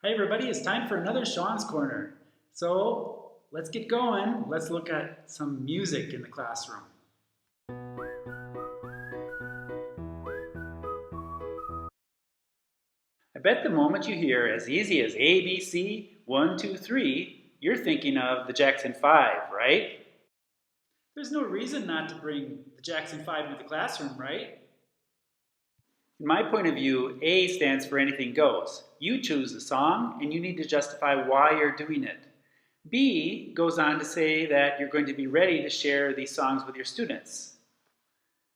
Hi everybody, it's time for another Shawn's Corner. So let's get going. Let's look at some music in the classroom. I bet the moment you hear as easy as A, B, C, 1, 2, 3, you're thinking of the Jackson 5, right? There's no reason not to bring the Jackson 5 into the classroom, right? In my point of view, A stands for anything goes. You choose the song and you need to justify why you're doing it. B goes on to say that you're going to be ready to share these songs with your students.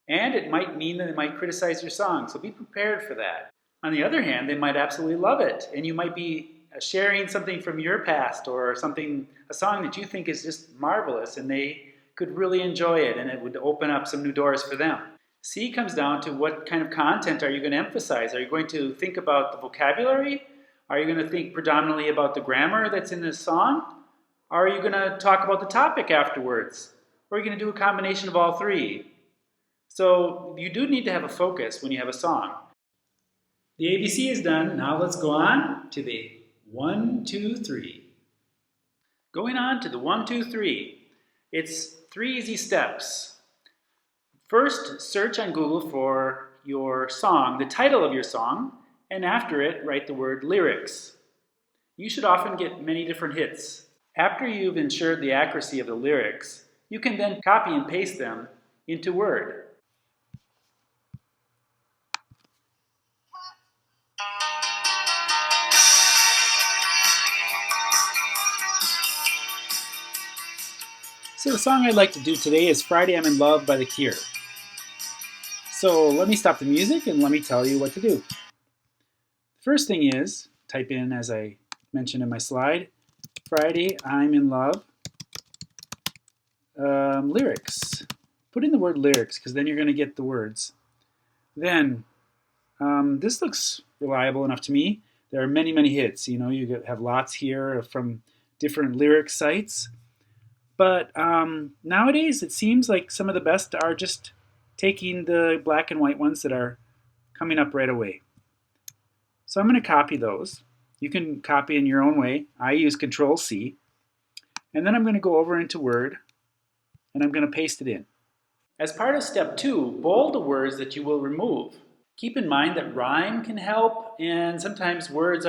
And it might mean that they might criticize your song, so be prepared for that. On the other hand, they might absolutely love it, and you might be sharing something from your past or a song that you think is just marvelous, and they could really enjoy it, and it would open up some new doors for them. C comes down to what kind of content are you going to emphasize? Are you going to think about the vocabulary? Are you going to think predominantly about the grammar that's in the song? Are you going to talk about the topic afterwards? Or are you going to do a combination of all three? So you do need to have a focus when you have a song. The ABC is done. Now let's go on to the 1, 2, 3. Going on to the 1, 2, 3. It's 3 easy steps. First, search on Google for your song, the title of your song, and after it, write the word lyrics. You should often get many different hits. After you've ensured the accuracy of the lyrics, you can then copy and paste them into Word. So the song I'd like to do today is Friday I'm in Love by The Cure. So let me stop the music and let me tell you what to do. The first thing is, type in, as I mentioned in my slide, Friday I'm in Love, lyrics. Put in the word lyrics because then you're going to get the words. Then, this looks reliable enough to me. There are many, many hits. You know, you have lots here from different lyric sites. But nowadays, it seems like some of the best are just taking the black and white ones that are coming up right away. So I'm going to copy those. You can copy in your own way. I use Control C. And then I'm going to go over into Word, and I'm going to paste it in. As part of step 2, bold the words that you will remove. Keep in mind that rhyme can help, and sometimes some words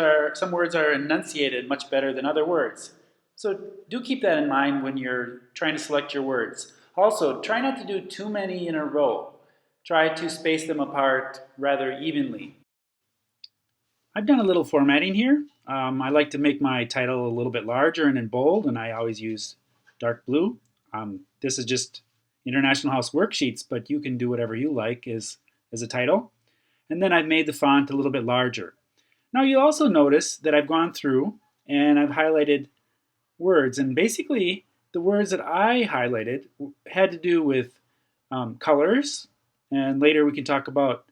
are enunciated much better than other words. So do keep that in mind when you're trying to select your words. Also, try not to do too many in a row. Try to space them apart rather evenly. I've done a little formatting here. I like to make my title a little bit larger and in bold, and I always use dark blue. This is just International House Worksheets, but you can do whatever you like as a title. And then I've made the font a little bit larger. Now you'll also notice that I've gone through and I've highlighted words, and basically the words that I highlighted had to do with colors, and later we can talk about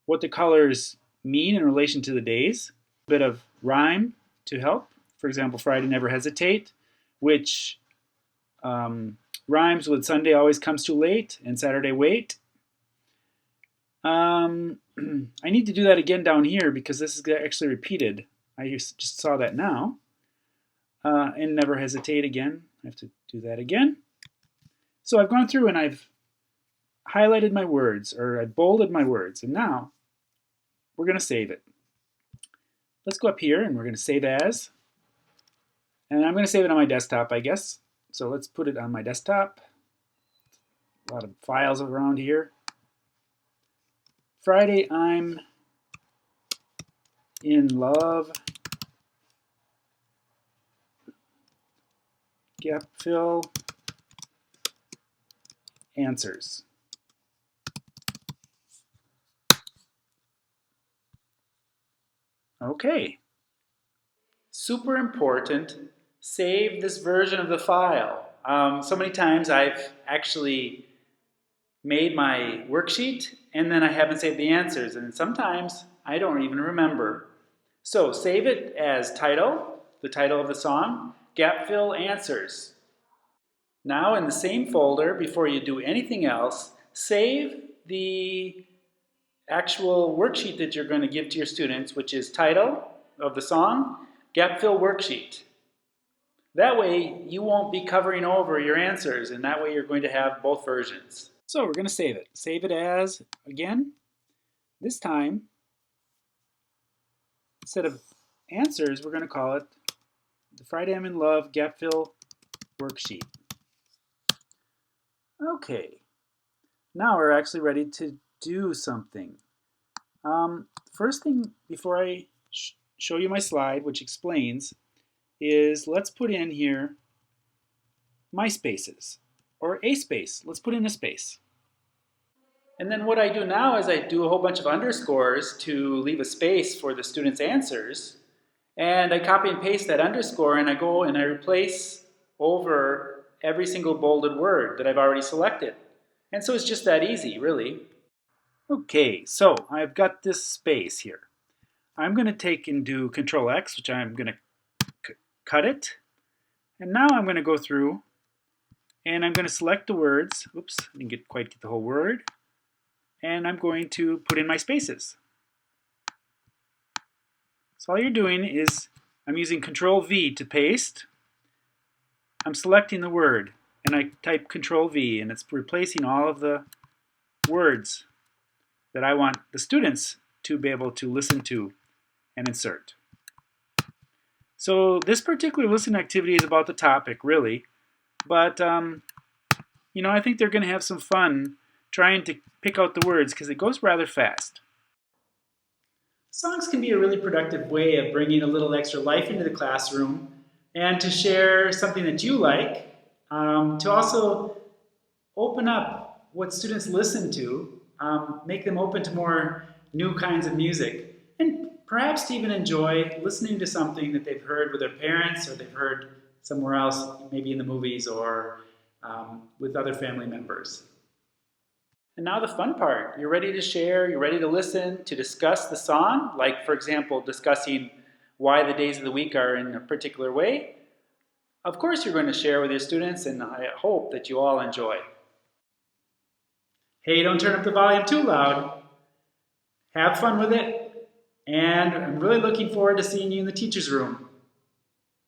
what the colors mean in relation to the days. A bit of rhyme to help. For example, Friday Never Hesitate, which rhymes with Sunday Always Comes Too Late and Saturday Wait. I need to do that again down here because this is actually repeated. I just saw that now. And Never Hesitate again. I have to do that again. So I've gone through and I've highlighted my words, or I've bolded my words, and now we're going to save it. Let's go up here and we're going to save as. And I'm going to save it on my desktop, I guess. So let's put it on my desktop. A lot of files around here. Friday I'm in Love. Gap fill. Answers. Okay. Super important, save this version of the file. So many times I've actually made my worksheet and then I haven't saved the answers, and sometimes I don't even remember. So save it as title, the title of the song, gap fill answers. Now in the same folder, before you do anything else, save the actual worksheet that you're going to give to your students, which is title, of the song, gap fill worksheet. That way you won't be covering over your answers, and that way you're going to have both versions. So we're going to save it. Save it as, again, this time, instead of answers, we're going to call it the Friday I'm in Love Gap Fill Worksheet. Okay, now we're actually ready to do something. First thing, before I show you my slide, which explains, is let's put in here my spaces, or a space. Let's put in a space. And then what I do now is I do a whole bunch of underscores to leave a space for the student's answers. And I copy and paste that underscore, and I go and I replace over every single bolded word that I've already selected. And so it's just that easy, really. Okay, so I've got this space here. I'm going to take and do Control X, which I'm going to cut it. And now I'm going to go through and I'm going to select the words. Oops, I didn't quite get the whole word. And I'm going to put in my spaces. So all you're doing is I'm using Control V to paste. I'm selecting the word and I type Control V, and it's replacing all of the words that I want the students to be able to listen to and insert. So this particular listening activity is about the topic, really, but I think they're going to have some fun trying to pick out the words because it goes rather fast. Songs can be a really productive way of bringing a little extra life into the classroom and to share something that you like, to also open up what students listen to, make them open to more new kinds of music, and perhaps to even enjoy listening to something that they've heard with their parents or they've heard somewhere else, maybe in the movies or with other family members. And now the fun part. You're ready to share, you're ready to listen, to discuss the song, like, for example, discussing why the days of the week are in a particular way. Of course you're going to share with your students, and I hope that you all enjoy. Hey, don't turn up the volume too loud. Have fun with it, and I'm really looking forward to seeing you in the teacher's room.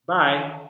Bye.